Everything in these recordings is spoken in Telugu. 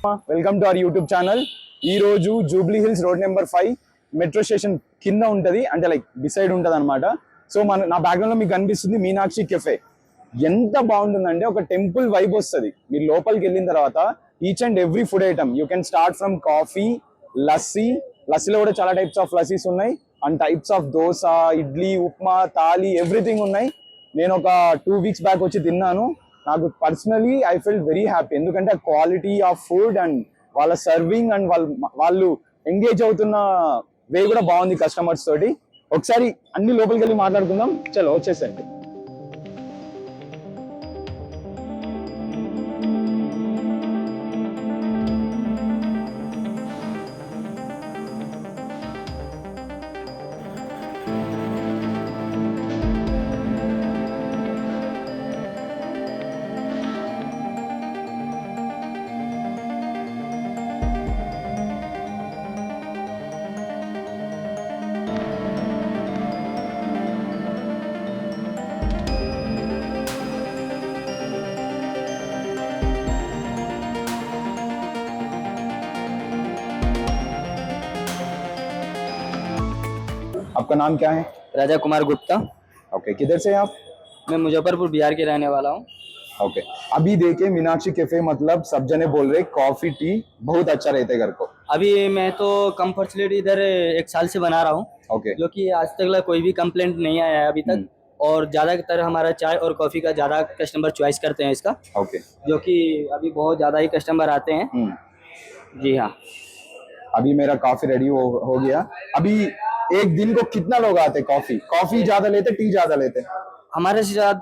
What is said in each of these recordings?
Welcome to our YouTube channel. ఈ రోజు Jubilee hills road number 5 metro station కింద ఉంటది, అంటే లైక్ బిసైడ్ ఉంటది అనమాట. సో నా బ్యాక్గ్రౌండ్ లో మీకు కనిపిస్తుంది మీనాక్షి కెఫే. ఎంత బాగుంటుందంటే ఒక టెంపుల్ వైబ్ వస్తుంది. మీరు లోపలికి వెళ్ళిన తర్వాత each and every food item you can start from coffee, లస్సీలో కూడా చాలా టైప్స్ ఆఫ్ లస్సీస్ ఉన్నాయి, and types of dosa, idli, upma, thali, everything ఉన్నాయి. నేను ఒక 2 weeks బ్యాక్ వచ్చి తిన్నాను. నాకు personally I felt very happy, ఎందుకంటే ఆ క్వాలిటీ ఆఫ్ ఫుడ్ అండ్ వాళ్ళ సర్వింగ్ అండ్ వాళ్ళు ఎంగేజ్ అవుతున్న వే కూడా బాగుంది కస్టమర్స్ తోటి. ఒకసారి అన్ని లోపలికి వెళ్ళి మాట్లాడుకుందాం. చలో వచ్చేసండి. आपका नाम क्या है? राजा कुमार गुप्ता। ओके, किधर से आप? मैं मुजफ्फरपुर बिहार के रहने वाला हूँ। ओके, अभी देखिए मीनाक्षी कैफे, मतलब सब जने बोल रहे कॉफी टी बहुत अच्छा रहते घर को. अभी मैं तो कम्फर्टली इधर 1 साल से बना रहा हूँ। ओके, जो कि आज तक कोई भी कंप्लेंट नहीं आया है अभी तक। और ज्यादातर हमारा चाय और कॉफी का ज्यादा कस्टमर चॉइस करते हैं इसका। ओके, जो कि अभी बहुत ज्यादा ही कस्टमर आते हैं। जी हाँ, अभी मेरा कॉफी रेडी हो गया. अभी एक दिन को कितना लोग आते? कॉफी ज्यादा लेते, टी ज्यादा लेते? हमारे साथ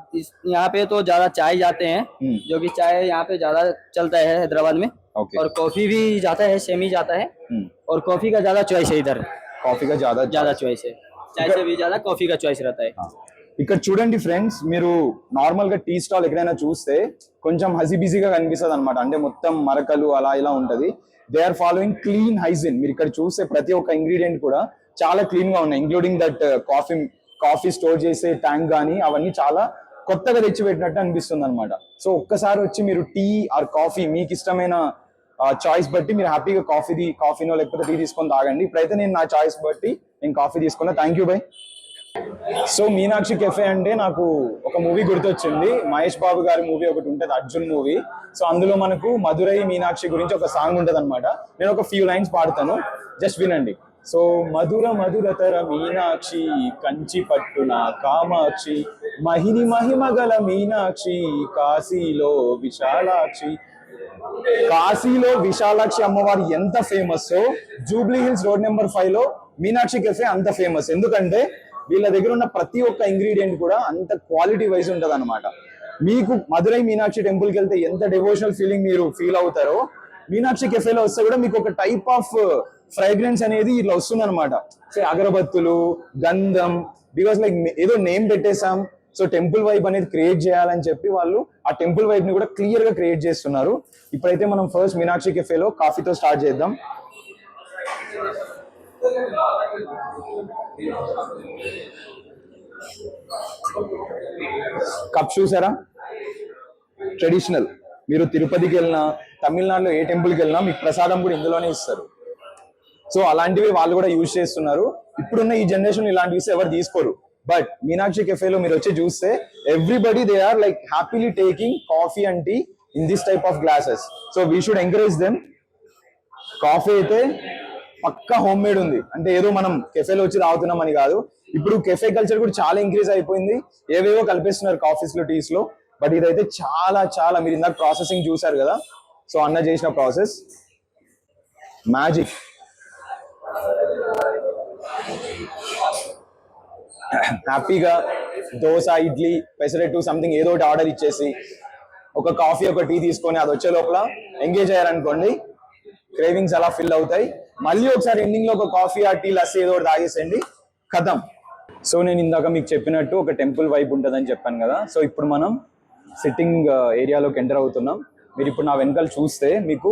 यहाँ पे तो ज्यादा चाय जाते हैं, जो कि चाय यहाँ पे ज्यादा चलता है हैदराबाद में। Okay. और कॉफी भी जाता है, सेमी जाता है। और कॉफी का ज्यादा चॉइस है इधर। कॉफी का ज्यादा चॉइस है, चाय से भी ज्यादा कॉफी का चॉइस रहता है। ఇక్కడ చూడండి ఫ్రెండ్స్, మీరు నార్మల్ గా టీ స్టాల్ ఎక్కడైనా చూస్తే కొంచెం హజీ బిజీగా కనిపిస్తుంది అనమాట. అంటే మొత్తం మరకలు అలా ఇలా ఉంటది. They are following clean hygiene. మీరు ఇక్కడ చూస్తే ప్రతి ఒక్క ఇంగ్రీడియంట్ కూడా చాలా క్లీన్ గా ఉన్నాయి, ఇంక్లూడింగ్ దట్ కాఫీ స్టోర్ చేసే ట్యాంక్ కానీ అవన్నీ చాలా కొత్తగా తెచ్చిపెట్టినట్టు అనిపిస్తుంది అనమాట. సో ఒక్కసారి వచ్చి మీరు టీ ఆర్ కాఫీ మీకు ఇష్టమైన చాయిస్ బట్టి మీరు హ్యాపీగా కాఫీనో లేకపోతే టీ తీసుకొని తాగండి. ఇప్పుడైతే నేను నా చాయిస్ బట్టి నేను కాఫీ తీసుకున్నా. Thank you by. So Meenakshi cafe అంటే నాకు ఒక మూవీ గుర్తొచ్చింది. మహేష్ బాబు గారి మూవీ ఒకటి ఉంటుంది, అర్జున్ మూవీ. సో అందులో మనకు మధురై మీనాక్షి గురించి ఒక సాంగ్ ఉంటుంది అనమాట. నేను ఒక ఫ్యూ లైన్స్ పాడతాను, జస్ట్ వినండి. సో మధురతర మీనాక్షి, కంచి పట్టున కామాక్షి, మహిమగల మీనాక్షి, కాశీలో విశాలాక్షి అమ్మవారు ఎంత famous, Jubilee hills road number 5 లో మీనాక్షి కెఫే అంత ఫేమస్. ఎందుకంటే వీళ్ళ దగ్గర ఉన్న ప్రతి ఒక్క ఇంగ్రీడియంట్ కూడా అంత క్వాలిటీ వైజ్ ఉంటది అనమాట. మీకు మధురై మీనాక్షి టెంపుల్ కి వెళ్తే ఎంత డివోషనల్ ఫీలింగ్ మీరు ఫీల్ అవుతారో, మీనాక్షి కెఫేలో వస్తే కూడా మీకు ఒక టైప్ ఆఫ్ ఫ్రాగ్రెన్స్ అనేది ఇట్లా వస్తుంది అనమాట. సో అగరబత్తులు, గంధం, బికాస్ లైక్ ఏదో నేమ్ పెట్టేసాం, సో టెంపుల్ వైబ్ అనేది క్రియేట్ చేయాలని చెప్పి వాళ్ళు ఆ టెంపుల్ వైబ్ ని కూడా క్లియర్ గా క్రియేట్ చేస్తున్నారు. ఇప్పుడైతే మనం ఫస్ట్ మీనాక్షి కెఫేలో కాఫీతో స్టార్ట్ చేద్దాం. కప్ చూసారా, ట్రెడిషనల్. మీరు తిరుపతికి వెళ్ళినా, తమిళనాడులో ఏ టెంపుల్కి వెళ్ళినా మీకు ప్రసాదం కూడా ఇందులోనే ఇస్తారు. సో అలాంటివి వాళ్ళు కూడా యూజ్ చేస్తున్నారు. ఇప్పుడున్న ఈ జనరేషన్ ఇలాంటివి ఎవరు తీసుకోరు. బట్ మీనాక్షి కెఫేలో మీరు వచ్చి చూస్తే everybody they are like happily taking coffee and tea in this type of glasses. So we should encourage them. Coffee అయితే పక్కా హోమ్ మేడ్ ఉంది, అంటే ఏదో మనం కెఫేలో వచ్చి తాగుతున్నాం అని కాదు. ఇప్పుడు కెఫే కల్చర్ కూడా చాలా ఇంక్రీజ్ అయిపోయింది. ఏవేవో కలిపేస్తున్నారు కాఫీస్ లో, టీస్ లో. బట్ ఇదైతే చాలా మీరు ఇందాక ప్రాసెసింగ్ చూసారు కదా, సో అన్న చేసిన ప్రాసెస్ మ్యాజిక్. హ్యాపీగా దోశ, ఇడ్లీ, పెసరెట్టు, సంథింగ్ ఏదో ఒకటి ఆర్డర్ ఇచ్చేసి ఒక కాఫీ ఒక టీ తీసుకొని అది వచ్చే లోపల ఎంగేజ్ అయ్యారనుకోండి, క్రేవింగ్స్ అలా ఫిల్ అవుతాయి. మళ్ళీ ఒకసారి ఎండింగ్ లో ఒక కాఫీ ఆ టీ లస్సీ ఏదో ఒకటి తాగేసేయండి, ఖతం. సో నేను ఇందాక మీకు చెప్పినట్టు ఒక టెంపుల్ వైబ్ ఉంటుందని చెప్పాను కదా. సో ఇప్పుడు మనం సిట్టింగ్ ఏరియాలోకి ఎంటర్ అవుతున్నాం. మీరు ఇప్పుడు నా వెనకాల చూస్తే మీకు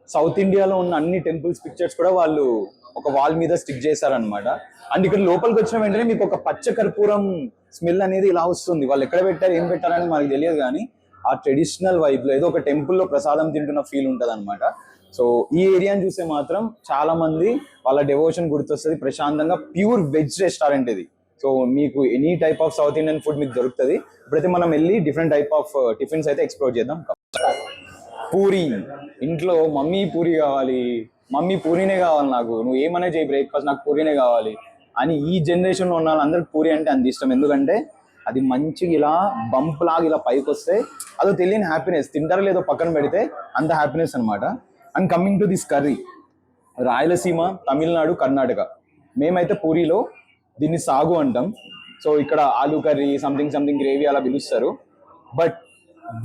సౌత్ ఇండియాలో ఉన్న అన్ని టెంపుల్స్ పిక్చర్స్ కూడా వాళ్ళు ఒక వాల్ మీద స్టిక్ చేశారనమాట. అండ్ ఇక్కడ లోపలికి వచ్చిన వెంటనే మీకు ఒక పచ్చ కర్పూరం స్మెల్ అనేది ఇలా వస్తుంది. వాళ్ళు ఎక్కడ పెట్టారు, ఏం పెట్టారని మనకు తెలియదు, కానీ ఆ ట్రెడిషనల్ వైబ్ లో ఏదో ఒక టెంపుల్లో ప్రసాదం తింటున్న ఫీల్ ఉంటుంది అనమాట. సో ఈ ఏరియాని చూస్తే మాత్రం చాలా మంది వాళ్ళ డెవోషన్ గుర్తొస్తుంది, ప్రశాంతంగా ప్యూర్ వెజ్ రెస్టారెంట్ ఇది. సో మీకు any type of south Indian food మీకు దొరుకుతుంది. ఇప్పుడైతే మనం వెళ్ళి డిఫరెంట్ టైప్ ఆఫ్ టిఫిన్స్ అయితే ఎక్స్ప్లోర్ చేద్దాం. పూరి, ఇంట్లో మమ్మీ పూరి కావాలి, మమ్మీ పూరీనే కావాలి నాకు, నువ్వు ఏమనే చేయి బ్రేక్ఫాస్ట్, నాకు పూరీనే కావాలి అని ఈ జనరేషన్లో ఉన్న వాళ్ళందరికి పూరి అంటే అంత ఇష్టం. ఎందుకంటే అది మంచిగా ఇలా బంప్ లాగా ఇలా పైకి వస్తే అదో తెలియని హ్యాపీనెస్, తింటారో లేదో పక్కన పెడితే అంత హ్యాపీనెస్ అనమాట. And coming to this curry, Rayalaseema, Tamil Nadu, Karnataka, మేమైతే పూరిలో దీన్ని సాగు అంటాం. సో ఇక్కడ ఆలూ కర్రీ, సంథింగ్ గ్రేవీ అలా పిలుస్తారు. బట్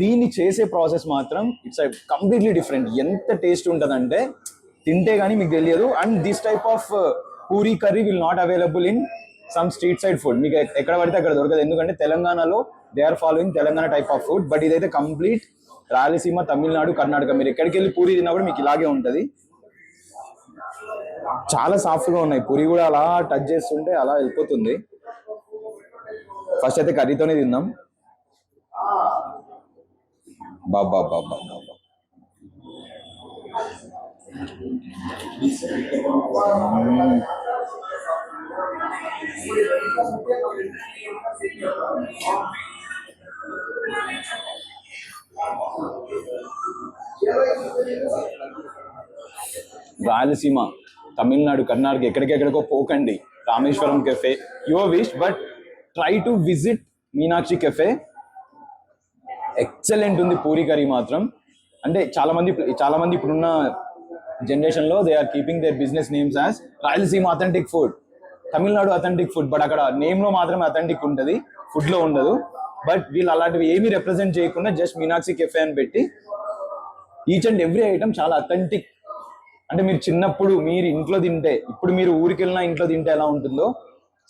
దీన్ని చేసే ప్రాసెస్ మాత్రం ఇట్స్ కంప్లీట్లీ డిఫరెంట్. ఎంత టేస్ట్ ఉంటుందంటే తింటే కానీ మీకు తెలియదు. And this type of puri curry will not available in some street side food. మీకు ఎక్కడ పడితే అక్కడ దొరకదు, ఎందుకంటే తెలంగాణలో they are following Telangana type of food. But ఇదైతే కంప్లీట్ రాయలసీమ, తమిళనాడు, కర్ణాటక, మీరు ఎక్కడికి వెళ్ళి పూరి తిన్నా కూడా మీకు ఇలాగే ఉంటుంది. చాలా సాఫ్ట్గా ఉన్నాయి, పూరి కూడా అలా టచ్ చేస్తుంటే అలా వెళ్ళిపోతుంది. ఫస్ట్ అయితే కర్రీతోనే తిందాం. బాబా బాబా బాబా, రాయలసీమ, తమిళనాడు, కర్ణాటక ఎక్కడికెక్కడికో పోకండి. Rameshwaram cafe, your wish, but try to visit Meenakshi cafe. Excellent ఉంది పూరీ కర్రీ మాత్రం. అంటే చాలా మంది ఇప్పుడున్న జనరేషన్లో they are keeping their business names as Rayalaseema authentic food, Tamil Nadu authentic food. But అక్కడ నేమ్లో మాత్రమే అథెంటిక్ ఉంటుంది, ఫుడ్లో ఉండదు. బట్ వీళ్ళు అలాంటివి ఏమీ రిప్రజెంట్ చేయకుండా జస్ట్ మీనాక్షి కెఫే అని పెట్టి ఈచ్ అండ్ ఎవ్రీ ఐటమ్ చాలా అథెంటిక్. అంటే మీరు చిన్నప్పుడు మీరు ఇంట్లో తింటే, ఇప్పుడు మీరు ఊరికి వెళ్ళినా ఇంట్లో తింటే ఎలా ఉంటుందో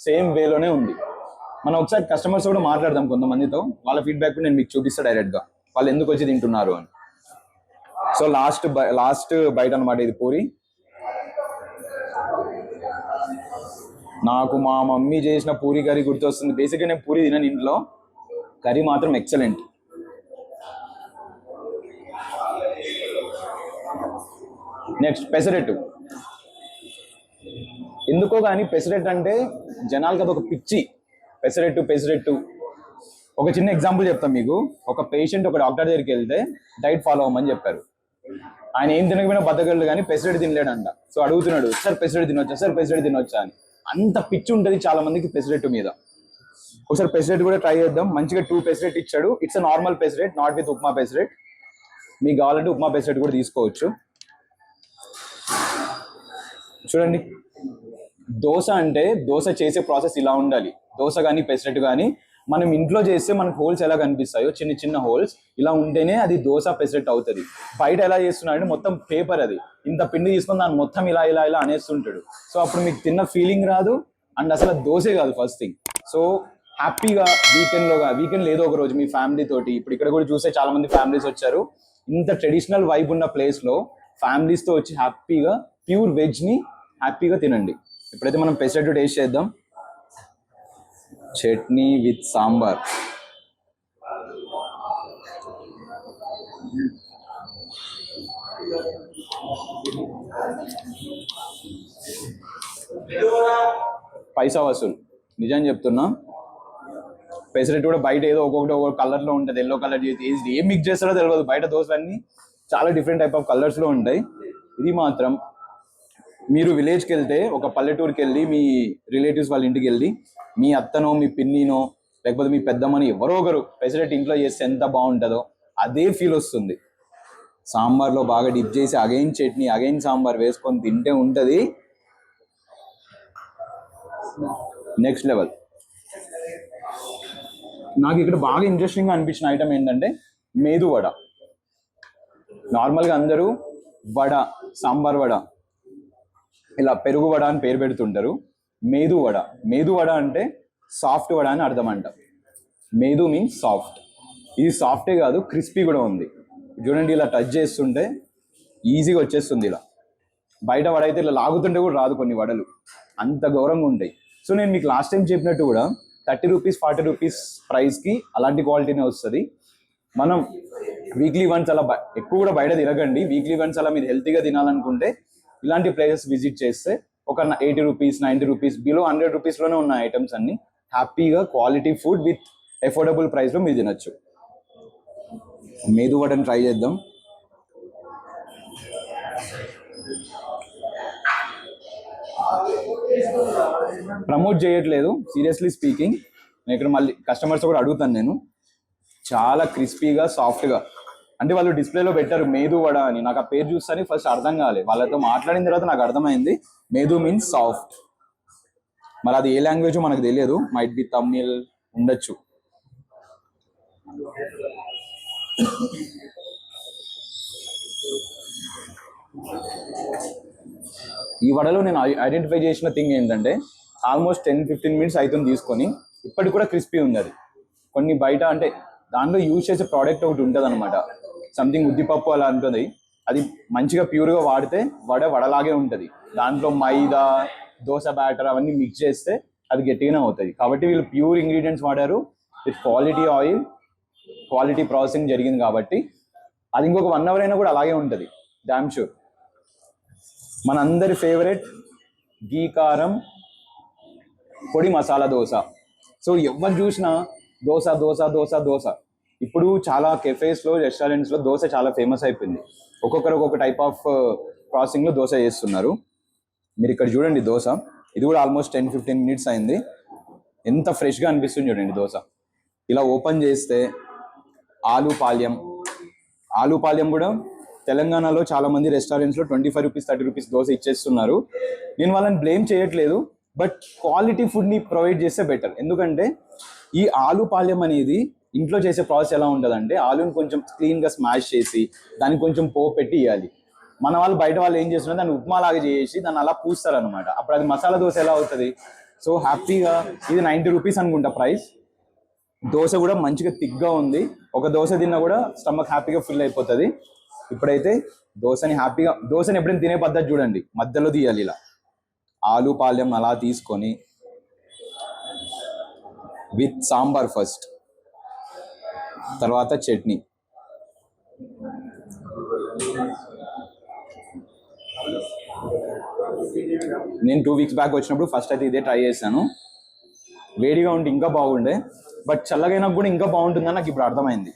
సేమ్ వేలోనే ఉంది. మనం ఒకసారి కస్టమర్స్ కూడా మాట్లాడదాం కొంతమందితో, వాళ్ళ ఫీడ్బ్యాక్ నేను మీకు చూపిస్తాను డైరెక్ట్గా వాళ్ళు ఎందుకు వచ్చి తింటున్నారు అని. సో లాస్ట్ బైట్ అనమాట ఇది పూరి. నాకు మా మమ్మీ చేసిన పూరి కర్రీ గుర్తొస్తుంది. బేసిక్గా నేను పూరి తినను ఇంట్లో, కర్రీ మాత్రం ఎక్సలెంట్. నెక్స్ట్ పెసరెట్టు. ఎందుకో కానీ పెసరెట్టు అంటే జనాలకి అదొక పిచ్చి. పెసరెట్టు ఒక చిన్న ఎగ్జాంపుల్ చెప్తాను మీకు. ఒక పేషెంట్ ఒక డాక్టర్ దగ్గరికి వెళ్తే డైట్ ఫాలో అవ్వమని చెప్పారు. ఆయన ఏం తినకపోయినా బతకగలడు కానీ పెసరెట్టు తినలేడంట. సో అడుగుతున్నాడు, సార్ పెసరెట్టు తినొచ్చా అని. అంత పిచ్చి ఉంటుంది చాలా మందికి పెసరెట్టు మీద. ఒకసారి పెసరెట్టు కూడా ట్రై చేద్దాం. మంచిగా 2 పెసరెట్ ఇచ్చాడు. It's a normal pesarattu, not with upma pesarattu. మీకు కావాలంటే ఉప్మా పెసరెట్ కూడా తీసుకోవచ్చు. చూడండి, దోశ అంటే దోశ చేసే ప్రాసెస్ ఇలా ఉండాలి. దోశ కానీ పెసరెట్ కానీ మనం ఇంట్లో చేస్తే మనకు హోల్స్ ఎలా కనిపిస్తాయో, చిన్న హోల్స్ ఇలా ఉంటేనే అది దోశ పెసరెట్ అవుతుంది. బయట ఎలా చేస్తున్నాడంటే మొత్తం పేపర్, అది ఇంత పిండి తీసుకొని దాన్ని మొత్తం ఇలా అనేస్తుంటాడు. సో అప్పుడు మీకు తిన్న ఫీలింగ్ రాదు, అండ్ అసలు దోశే కాదు ఫస్ట్ థింగ్. సో హ్యాపీగా వీకెండ్ ఏదో ఒక రోజు మీ ఫ్యామిలీ తోటి, ఇప్పుడు ఇక్కడ కూడా చూస్తే చాలా మంది ఫ్యామిలీస్ వచ్చారు. ఇంత ట్రెడిషనల్ వైబ్ ఉన్న ప్లేస్లో ఫ్యామిలీస్తో వచ్చి హ్యాపీగా ప్యూర్ వెజ్ని హ్యాపీగా తినండి. ఇప్పుడైతే మనం పెసరెట్టు టేస్ట్ చేద్దాం. చట్నీ విత్ సాంబార్. పైసా వసూలు, నిజం చెప్తున్నా. పెసరెట్టు కూడా బయట ఏదో ఒక్కొక్క కలర్లో ఉంటుంది, ఎల్లో కలర్ చేసి ఏం మిక్స్ చేస్తారో తెలియదు. బయట దోశలన్నీ చాలా డిఫరెంట్ టైప్ ఆఫ్ కలర్స్లో ఉంటాయి. ఇది మాత్రం మీరు విలేజ్కి వెళ్తే, ఒక పల్లెటూరుకి వెళ్ళి మీ రిలేటివ్స్ వాళ్ళ ఇంటికి వెళ్ళి మీ అత్తనో మీ పిన్నినో లేకపోతే మీ పెద్దమ్మని ఎవరో ఒకరు పెసరెట్ ఇంట్లో చేస్తే ఎంత బాగుంటుందో అదే ఫీల్ వస్తుంది. సాంబార్లో బాగా డిప్ చేసి అగైన్ చట్నీ అగైన్ సాంబార్ వేసుకొని తింటే ఉంటుంది నెక్స్ట్ లెవెల్. నాకు ఇక్కడ బాగా ఇంట్రెస్టింగ్గా అనిపించిన ఐటమ్ ఏంటంటే మేదు వడ. నార్మల్గా అందరూ వడ, సాంబార్ వడ, ఇలా పెరుగు వడ అని పేరు పెడుతుంటారు. మేదు వడ అంటే సాఫ్ట్ వడ అని అర్థం అంట. Medu means soft. ఇది సాఫ్టే కాదు, క్రిస్పీ కూడా ఉంది. చూడండి, ఇలా టచ్ చేస్తుంటే ఈజీగా వచ్చేస్తుంది. ఇలా బయట వడ అయితే ఇలా లాగుతుంటే కూడా రాదు కొన్ని వడలు, అంత ఘోరంగా ఉంటాయి. సో నేను మీకు లాస్ట్ టైం చెప్పినట్టు కూడా 30 రూపీస్ 40 రూపీస్ ప్రైస్కి అలాంటి క్వాలిటీనే వస్తుంది. మనం వీక్లీ వన్స్ అలా ఎక్కువ కూడా బయట తిరగండి. వీక్లీ వన్స్ అలా మీరు హెల్తీగా తినాలనుకుంటే ఇలాంటి ప్లేసెస్ విజిట్ చేస్తే ఒక 80 రూపీస్ 90 రూపీస్ బిలో 100 రూపీస్లోనే ఉన్న ఐటమ్స్ అన్ని హ్యాపీగా క్వాలిటీ ఫుడ్ విత్ అఫోర్డబుల్ ప్రైస్లో మీరు తినొచ్చు. మేదు వడని ట్రై చేద్దాం. ప్రమోట్ చేయట్లేదు, సీరియస్లీ స్పీకింగ్. నేను ఇక్కడ మళ్ళీ కస్టమర్స్ కూడా అడుగుతాను. నేను చాలా క్రిస్పీగా సాఫ్ట్గా, అంటే వాళ్ళు డిస్ప్లేలో పెట్టారు మేదు వడ అని. నాకు ఆ పేరు చూస్తానే ఫస్ట్ అర్థం కాలేదు. వాళ్ళతో మాట్లాడిన తర్వాత నాకు అర్థమైంది మేదు మీన్స్ సాఫ్ట్. మరి అది ఏ లాంగ్వేజ్ మనకు తెలియదు, మైట్ బి తమిళ్ ఉండొచ్చు. ఈ వడలో నేను ఐడెంటిఫై చేసిన థింగ్ ఏంటంటే ఆల్మోస్ట్ 10-15 మినిట్స్ అవుతుంది తీసుకొని, ఇప్పటికి కూడా క్రిస్పీ ఉంది. అది కొన్ని బయట అంటే దాంట్లో యూజ్ చేసే ప్రోడక్ట్ ఒకటి ఉంటుంది అనమాట, సంథింగ్ ఉద్దిపప్పు అలా ఉంటుంది. అది మంచిగా ప్యూర్గా వాడితే వడలాగే ఉంటుంది. దాంట్లో మైదా, దోశ బ్యాటర్ అవన్నీ మిక్స్ చేస్తే అది గట్టిగానే అవుతుంది. కాబట్టి వీళ్ళు ప్యూర్ ఇంగ్రీడియంట్స్ వాడారు with quality oil, quality processing జరిగింది. కాబట్టి అది ఇంకొక 1 అవర్ అయినా కూడా అలాగే ఉంటుంది, డామ్ షూర్. మనందరి ఫేవరెట్ గీ కారం పొడి మసాలా దోశ. సో ఎవరు చూసినా దోశ దోశ దోశ దోశ. ఇప్పుడు చాలా కెఫేస్లో, రెస్టారెంట్స్లో దోశ చాలా ఫేమస్ అయిపోయింది. ఒక్కొక్కరు ఒక్కొక్క టైప్ ఆఫ్ ప్రాసెసింగ్లో దోశ చేస్తున్నారు. మీరు ఇక్కడ చూడండి దోశ, ఇది కూడా ఆల్మోస్ట్ 10-15 మినిట్స్ అయింది. ఎంత ఫ్రెష్గా అనిపిస్తుంది చూడండి దోశ. ఇలా ఓపెన్ చేస్తే ఆలు పాల్యం కూడా తెలంగాణలో చాలా మంది రెస్టారెంట్స్లో 25 రూపీస్ 30 రూపీస్ దోశ ఇచ్చేస్తున్నారు. నేను వాళ్ళని బ్లేమ్ చేయట్లేదు, బట్ క్వాలిటీ ఫుడ్ని ప్రొవైడ్ చేస్తే బెటర్. ఎందుకంటే ఈ ఆలు పాల్యం అనేది ఇంట్లో చేసే ప్రాసెస్ ఎలా ఉంటుందంటే, ఆలుని కొంచెం క్లీన్గా స్మాష్ చేసి దానికి కొంచెం పోపు పెట్టి ఇవ్వాలి. మన వాళ్ళు బయట వాళ్ళు ఏం చేస్తున్నారు, దాన్ని ఉప్మా లాగా చేసి దాన్ని అలా పూస్తారు అనమాట. అప్పుడు అది మసాలా దోశ ఎలా అవుతుంది? సో హ్యాపీగా ఇది 90 రూపీస్ అనుకుంటా ప్రైస్. దోశ కూడా మంచిగా థిక్గా ఉంది. ఒక దోశ తిన్నా కూడా స్టమక్ హ్యాపీగా ఫిల్ అయిపోతుంది. ఇప్పుడైతే దోశని ఎప్పుడైనా తినే పద్ధతి చూడండి, మధ్యలో తీయాలి ఇలా. ఆలు పాల్యం అలా తీసుకొని విత్ సాంబార్ ఫస్ట్, తర్వాత చట్నీ. నేను 2 వీక్స్ బ్యాక్ వచ్చినప్పుడు ఫస్ట్ అయితే ఇదే ట్రై చేశాను. వేడిగా ఉంటే ఇంకా బాగుండే, బట్ చల్లగైనా కూడా ఇంకా బాగుంటుందని నాకు ఇప్పుడు అర్థమైంది.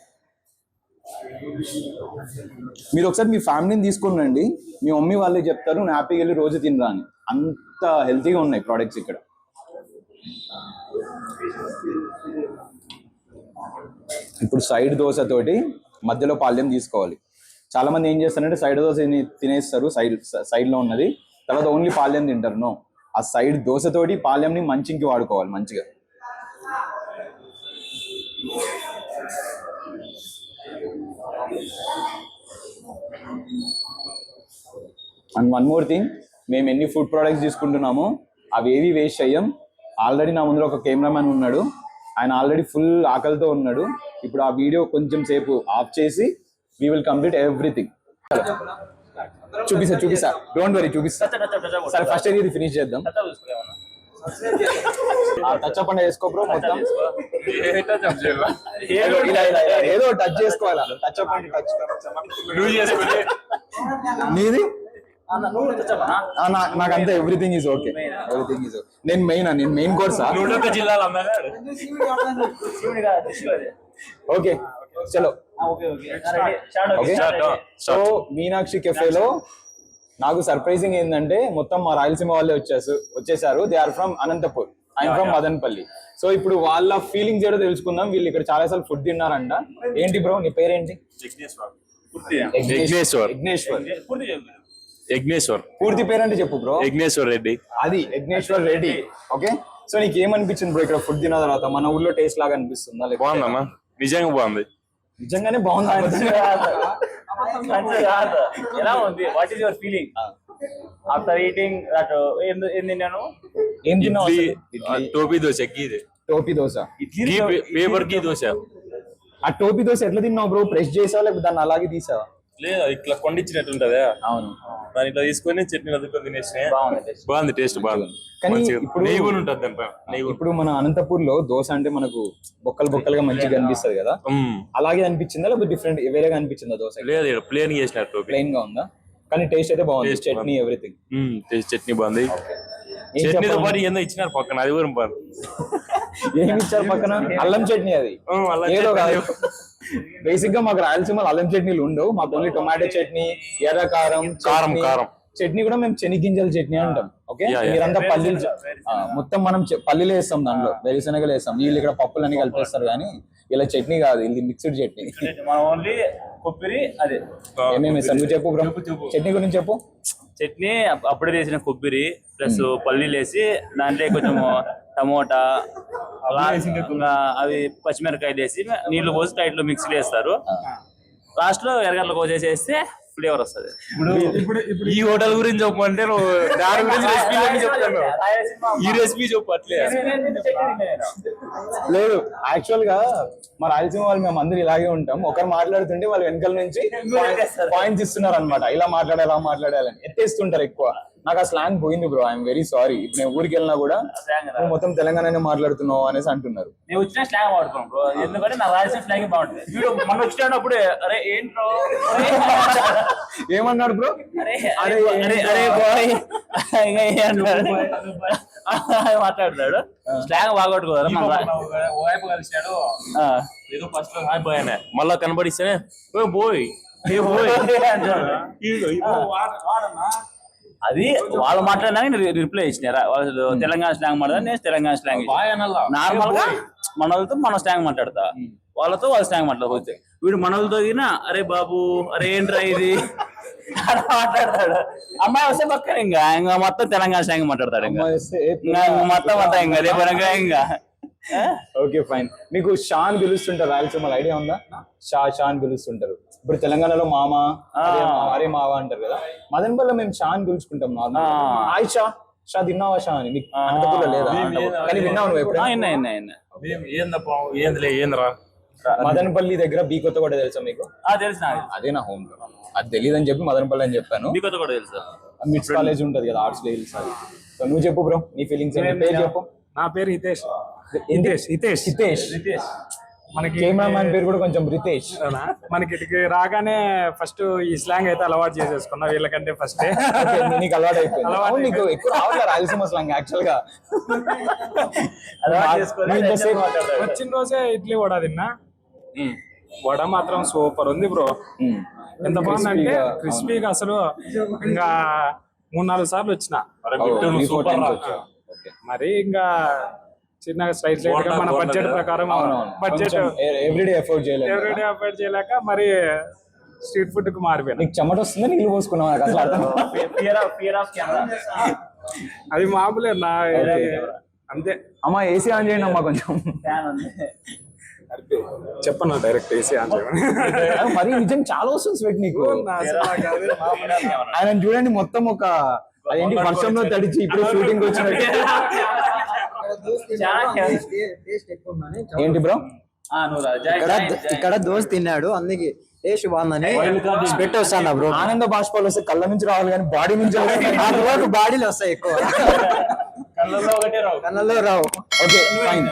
మీరు ఒకసారి మీ ఫ్యామిలీని తీసుకుని రండి, మీ మమ్మీ వాళ్ళే చెప్తారు నువ్వు హ్యాపీగా వెళ్ళి రోజు తినరా అని. అంత హెల్తీగా ఉన్నాయి ప్రోడక్ట్స్ ఇక్కడ. ఇప్పుడు సైడ్ దోశతోటి మధ్యలో పాల్యం తీసుకోవాలి. చాలా మంది ఏం చేస్తారంటే సైడ్ దోశ తినేస్తారు, సైడ్లో ఉన్నది, తర్వాత ఓన్లీ పాల్యం తింటారు. నో, ఆ సైడ్ దోశతోటి పాల్యంని మంచికి వాడుకోవాలి మంచిగా. అండ్ వన్ మోర్ థింగ్, మేము ఎన్ని ఫుడ్ ప్రోడక్ట్స్ తీసుకుంటున్నామో అవి ఏవి వేస్ట్ చెయ్యం. ఆల్రెడీ నా ముందర ఒక కెమెరామ్యాన్ ఉన్నాడు, ఆయన ఆల్రెడీ ఫుల్ ఆకలితో ఉన్నాడు. ఇప్పుడు ఆ వీడియో కొంచెం సేపు ఆఫ్ చేసి వీ విల్ కంప్లీట్ ఎవ్రీథింగ్. చూపిస్తా, డోంట్ వరీ, చూపిస్తా. సరే ఫస్ట్ అయితే ఇది ఫినిష్ చేద్దాం. టచ్ అప్ అంటే వేసుకో బ్రో, మొత్తం ఏదో టచ్ చేసుకోవాలా. టచ్ అప్ అంటే టచ్ నీది నాకంతా ఎవ్రీథింగ్ ఈజ్ ఓకే. నేను మెయిన్ కోర్సా. ఓకే చలో. ఓకే, సో మీనాక్షి కెఫేలో నాకు సర్ప్రైజింగ్ ఏంటంటే మొత్తం మా రాయలసీమ వాళ్ళే వచ్చేసారు. They are from Anantapur, I'm from Madanapalle. సో ఇప్పుడు వాళ్ళ ఫీలింగ్స్ ఏదో తెలుసుకుందాం. వీళ్ళు ఇక్కడ చాలా సార్లు ఫుడ్ తిన్నారంట. ఏంటి బ్రో నీ పేరేంటి? యజ్ఞేశ్వర్. పూర్తి పేరంటే చెప్పు బ్రో. యజ్ఞేశ్వర్ రెడ్డి. అది యజ్ఞేశ్వర్ రెడ్డి. ఓకే, సో నీకు ఏమనిపించింది బ్రో ఇక్కడ ఫుడ్ తిన్న తర్వాత? మన ఊర్లో టేస్ట్ లాగా అనిపిస్తుందా? బాగుందమ్మా, నిజంగా బాగుంది. నిజంగానే బాగుందా? ఎలా ఉంది? What is your feeling after eating that? ఏం తిన్నాను? ఏం తిన్నావు? టోపీ దోశ. టోపీ దోశ, పేపర్ గీ దోశ. ఆ టోపీ దోశ ఎట్లా తిన్నావు బ్రో? ప్రెస్ చేసావా లేకపోతే దాన్ని అలాగే తీసావా? లేదా ఇట్లా కొండిచ్చినట్టు ఉంటదా? అవును. దాంట్లో తీసుకొని చట్నీ అదుకొని తినేసిన బాగుంది taste. బాగుంది టేస్ట్ బాగుంది కానీ మంచిగా ఇప్పుడు- నెయ్యి కూడా ఉంటుంది దానిపై నెయ్యి కూడా. ఇప్పుడు మన అనంతపూర్ లో దోశ అంటే మనకు బొక్కలు బొక్కలుగా మంచిగా అనిపిస్తుంది కదా, అలాగే అనిపించిందా లేకపోతే డిఫరెంట్ వేరేగా అనిపించిందా దోశ? లేదు ఇక్కడ ప్లేన్ చేసినారు టోపీ ప్లెయిన్ గా ఉందా? కానీ టేస్ట్ అయితే బాగుంది, Taste చట్నీ ఎవ్రీథింగ్. చట్నీ బాగుంది ఏం చట్నీతో చెప్పాలి? పాటు ఏందో ఇచ్చినారు పక్కన అది కూడా బాగుంది ఏమి ఇచ్చారు పక్కన? అల్లం చట్నీ అది అల్లం ఏదో చట్నీ. కాదు. బేసిక్ గా మాకు రాయలసీమలో అల్లం చట్నీలు ఉండవు, మాకు ఓన్లీ టొమాటో చట్నీ, ఎర్ర కారం కారం, చట్నీ. కారం. చట్నీ కూడా మేము శనగింజల చట్నీ అంటాం. Okay, Yeah, yeah. మీరంతా పల్లీలు మొత్తం మనం పల్లీలు వేస్తాం, దాంట్లో వేరుశనగలు వేస్తాం. వీళ్ళు ఇక్కడ పప్పులన్నీ కలిపేస్తారు, కానీ ఇలా చట్నీ కాదు, ఇది మిక్స్డ్ చట్నీ. మనం ఓన్లీ కొబ్బరి అదే ఏమేమి వేస్తాం నువ్వు చెప్పు బ్రో, చట్నీ గురించి చెప్పు. చట్నీ అప్పుడే వేసిన కొబ్బరి ప్లస్ పల్లీలు వేసి దాంట్లో కొంచెం టమోటా ఇంకా అవి పచ్చిమిరకాయలు వేసి నీళ్లు పోసి టైట్లో మిక్సీలో వేస్తారు. లాస్ట్ లో ఎర్రగడ్డలు కోసేసేస్తే ఫ్లేవర్ వస్తుంది. ఈ హోటల్ గురించి చెప్పమంటే నువ్వు దాని గురించి రెసిపీ చెప్తాను. ఈ రెసిపీ చెప్పు అట్లే లేదు, యాక్చువల్ గా మా రాయలసీమ వాళ్ళు మేము అందరూ ఇలాగే ఉంటాం. ఒకరు మాట్లాడుతుంటే వాళ్ళు వెనకాల నుంచి పాయింట్స్ ఇస్తున్నారు అనమాట, ఇలా మాట్లాడాలి అలా మాట్లాడాలని ఎత్తేస్తుంటారు ఎక్కువ. నాకు ఆ స్లాంగ్ పోయింది బ్రో, ఐఎమ్ వెరీ సారీ. ఇప్పుడు నేను ఊరికి వెళ్ళినా కూడా నువ్వు మొత్తం తెలంగాణనే మాట్లాడుతున్నావు అనేసి అంటున్నారు. నేను వచ్చిన స్లాంగ్ వాడుకోను బ్రో, ఎందుకంటే నా రాయలసీమ స్లాంగ్ బాగుంటుంది. వీడు మన వచ్చినప్పుడు అరే ఏంట్రో ఏమన్నాడు బ్రో? అరే అరే అరే అరే బాయ్ మాట్లాడతాడు. స్లాంగ్ బాగొట్టుకోదారా మన వైపు కలిసాడు ఏదో ఫస్ట్ లో హాయ్ బాయ్ అనే మళ్ళా కనబడిస్తేనే ఓ బోయ్ ఏ బోయ్ అది వాళ్ళు మాట్లాడినా రిప్లై ఇచ్చినారా, వాళ్ళు తెలంగాణ స్లాంగ్ మాట్లాడారు, నేను తెలంగాణ స్లాంగ్. నార్మల్ గా మన వాళ్ళతో మన స్లాంగ్ మాట్లాడతా, వాళ్ళతో వాళ్ళ స్లాంగ్ మాట్లాడకపోతే వీడు మన వాళ్ళతో దిగినా అరే బాబు అరే ఏంట్రా ఇది అలా మాట్లాడతాడు. అమ్మాయి వస్తే పక్కన ఇంకా మొత్తం తెలంగాణ స్లాంగ్ మాట్లాడతాడు. ఇంకా మొత్తం అంతా ఇంకా రేపనగా ఇంకా ఓకే ఫైన్. మీకు షా అని పిలుస్తుంటారు రాయలసీమలో, ఐడియా ఉందా? షా షా అని పిలుస్తుంటారు. ఇప్పుడు తెలంగాణలో మామ అరే మావ అంటారు కదా, మదనపల్లిలో మేము షా అని పిలుచుకుంటాం నార్మల్. హాయ్ షా, షా తిన్నావా షా అని. మీకు అనంతపూర్లో లేదా? కానీ విన్నావు నువ్వు ఎప్పుడు? ఏందిలే ఏందిరా మదనపల్లి దగ్గర బీ కొత్తకోట తెలుసా మీకు? తెలుసు నాకు, అదే నా హోమ్ టౌన్. అది తెలియదు అని చెప్పి మదనపల్లి అని చెప్పాను. మీకు కూడా తెలుసు. మిడ్స్ కాలేజ్ ఉంటది కదా, ఆర్ట్స్ లో తెలుసు అది. సో నువ్వు చెప్పు బ్రో, నీ ఫీలింగ్స్ పేరు చెప్పు. నా పేరు హితేష్. హితేష్ మనకి కెమెరామ్యాన్ పేరు కూడా కొంచెం రితేష్. మనకి ఇటుకి రాగానే ఫస్ట్ ఈ స్లాంగ్ అయితే అలవాటు చేసేసుకున్నా వీళ్ళకంటే ఫస్ట్. నీకు అలవాటు అయిపోయింది. అవును, నీకు ఎక్కువ రావాలి రాయలసీమ స్లాంగ్ యాక్చువల్ గా. వచ్చిన రోజే ఇడ్లీ వడ తిన్నా. వడ మాత్రం సూపర్ ఉంది బ్రో, ఎంత బాగుందంటే క్రిస్పీగా. అసలు ఇంకా 3-4 సార్లు వచ్చిన మరి. ఇంకా చిన్నగా స్లైట్ గా మన బడ్జెట్ ప్రకారం బడ్జెట్ ఎవ్రీడే ఎఫర్ట్ చేయలేక మరి స్ట్రీట్ ఫుడ్ కు మారిపోయినా. నీకు చెమట వస్తుందా నీళ్ళు పోసుకున్నావు? నాకు అసలు అర్థం అది మామూలే నా, అంతే. అమ్మా ఏసీ ఆన్ చేయండి అమ్మా కొంచెం. చెప్పను డైరెక్ట్ ఏసీ ఆన్ చేయమని. మరి నిజం చాలా వస్తుంది స్వెట్ నీకు. ఆయన చూడండి మొత్తం ఒక అదేంటి వర్షంలో తడిచి ఇప్పుడు షూటింగ్ వచ్చినట్టు. ఏంటి బ్రో? ఇక్కడ దోశ తిన్నాడు, అందుకే టేస్ట్ బాగుందని స్పెట్ వస్తాను బ్రో. ఆనంద బాష్పాలు వస్తే కళ్ళ నుంచి రావాలి కానీ బాడీ నుంచి బాడీలో వస్తాయి ఎక్కువ, కళ్ళల్లో రావు. Okay fine.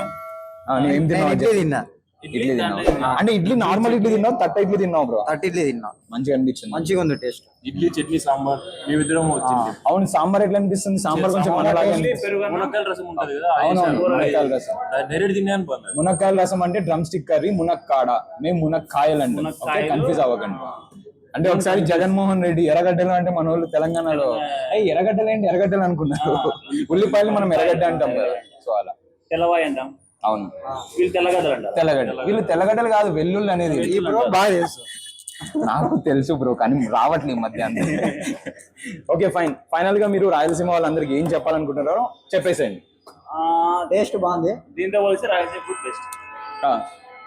ఏం తిన్నావు? ఇడ్లీ తిన్నా. ఇడ్లీ తిన్నావు అంటే ఇడ్లీ నార్మల్ ఇడ్లీ తిన్నావు, తట్ట ఇడ్లీ తిన్నావు బ్రో? తట్టి ఇడ్లీ తిన్నా, మంచిగా అనిపించింది. మంచిగా ఉంది టేస్ట్. ఇడ్లీ చట్నీ సాంబార్ మేమిద్దరం వచ్చింది. అవును, సాంబార్ ఎట్లా అనిపిస్తుంది? సాంబార్ కొంచెం మనలాగే అనిపిస్తుంది. మునక్కాయల రసం ఉంటది కదా, అవును, మునక్కాయల రసం. నేరేడు తిన్నాను బాగుంది. మునక్కాయల రసం అంటే డ్రమ్ స్టిక్ కర్రీ, మునక్కాడ, మేము మునక్కాయలు అంటాం. కన్ఫ్యూజ్ అవ్వకండి. అంటే ఒకసారి జగన్మోహన్ రెడ్డి ఎర్రగడ్డలు అంటే మన వాళ్ళు తెలంగాణలో ఎర్రగడ్డలు ఏంటి ఎర్రగడ్డలు అనుకున్నారు. ఉల్లిపాయలు మనం ఎర్రగడ్డ అంటాం కదా, సో అలా. తెల్లవాయి అంటాం. అవును, వీళ్ళు తెల్లగడ్డలు అంటారు. తెల్లగడ్డలు. వీళ్ళు తెల్లగడ్డలు కాదు, వెల్లుల్లి అనేది. బ్రో బాగా తెలుసు, నాకు తెలుసు బ్రో, కానీ రావట్లేదు ఈ మధ్య. Okay fine. ఫైనల్ గా మీరు రాయలసీమ వాళ్ళందరికి ఏం చెప్పాలనుకుంటున్నారో చెప్పేసేయండి. టేస్ట్ బాగుంది. దీంతో పోలిస్తే రాయలసీమ ఫుడ్ బెస్ట్.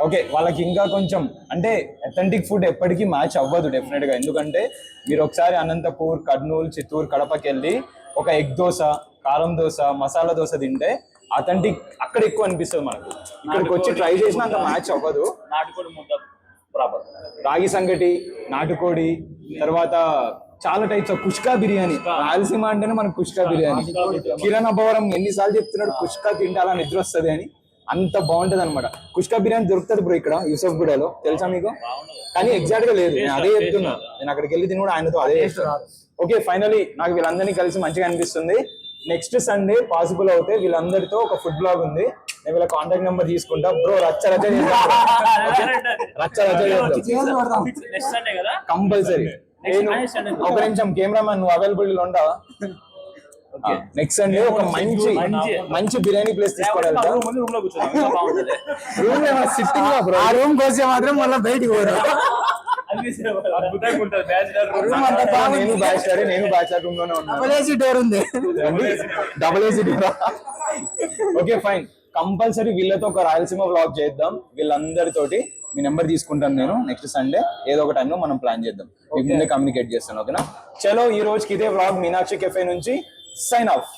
ఓకే, వాళ్ళకి ఇంకా కొంచెం అంటే అథెంటిక్ ఫుడ్ ఎప్పటికీ మ్యాచ్ అవ్వదు డెఫినెట్ గా. ఎందుకంటే మీరు ఒకసారి అనంతపూర్, కర్నూలు, చిత్తూరు, కడపకి వెళ్ళి ఒక ఎగ్ దోశ, కారం దోశ, మసాలా దోశ తింటే అథెంటిక్ అక్కడ ఎక్కువ అనిపిస్తుంది మనకు. ఇక్కడికి వచ్చి ట్రై చేసినా అంత మ్యాచ్ అవ్వదు. నాటుకోడి ముద్ద ప్రాపర్, రాగి సంగటి, నాటుకోడి, తర్వాత చాలా టైప్స్ ఆఫ్ కుష్కా బిర్యానీ. రాయలసీమ అంటేనే మనకు కుష్కా బిర్యానీ. కిరణ్ అబ్బవరం ఎన్నిసార్లు చెప్తున్నాడు కుష్కా తింటే అలా నిద్ర వస్తుంది అని. అంత బాగుంటది అనమాట. కుష్కా బిర్యానీ దొరుకుతుంది బ్రో ఇక్కడ యూసఫ్ గూడలో, తెలుసా మీకు? కానీ ఎగ్జాక్ట్ గా లేదు, నేను అదే చెప్తున్నా. నేను అక్కడికి వెళ్ళి తిని కూడా ఆయనతో అదే చెప్తున్నా. ఓకే, ఫైనలీ నాకు వీళ్ళందరినీ కలిసి మంచిగా అనిపిస్తుంది. నెక్స్ట్ సండే పాసిబుల్ అవుతే వీళ్ళందరితో ఒక ఫుడ్ బ్లాగ్ ఉంది. నేను వీళ్ళ కాంటాక్ట్ నెంబర్ తీసుకుంటా. బ్రో రచ్చ రచ్చ నెక్స్ట్ సండే కదా కంపల్సరీ. ఒక నిమిషం కెమెరామెన్, నువ్వు అవైలబుల్ ఉంటావా? నెక్స్ట్ సండే ఒక మంచి బిర్యానీ ప్లేస్ తీసుకోవాలి. రూమ్ లో కూర్చోండి, బాగుంటది. రూమ్ సిట్టింగ్ బ్రో, ఆ రూమ్ కోసం మాత్రం మళ్ళీ బయటికి పోరు. అద్భుతంగా ఉంటది బ్యాచిలర్ రూమ్ అంతా నేను బ్యాచిలర్ రూమ్ లోనే ఉన్నాను. డోర్ ఉంది, double AC door. Okay fine, compulsory వీళ్ళతో ఒక రాయలసీమ వ్లాగ్ చేద్దాం. వీళ్ళందరితోటి మీ నెంబర్ తీసుకుంటాను నేను. నెక్స్ట్ సండే ఏదో ఒక టైంలో మనం ప్లాన్ చేద్దాం. మీకు ముందే కమ్యూనికేట్ చేస్తాను. ఓకేనా? చలో ఈ రోజుకి ఇదే వ్లాగ్ మీనాక్షి కెఫే నుంచి సైన్ ఆఫ్.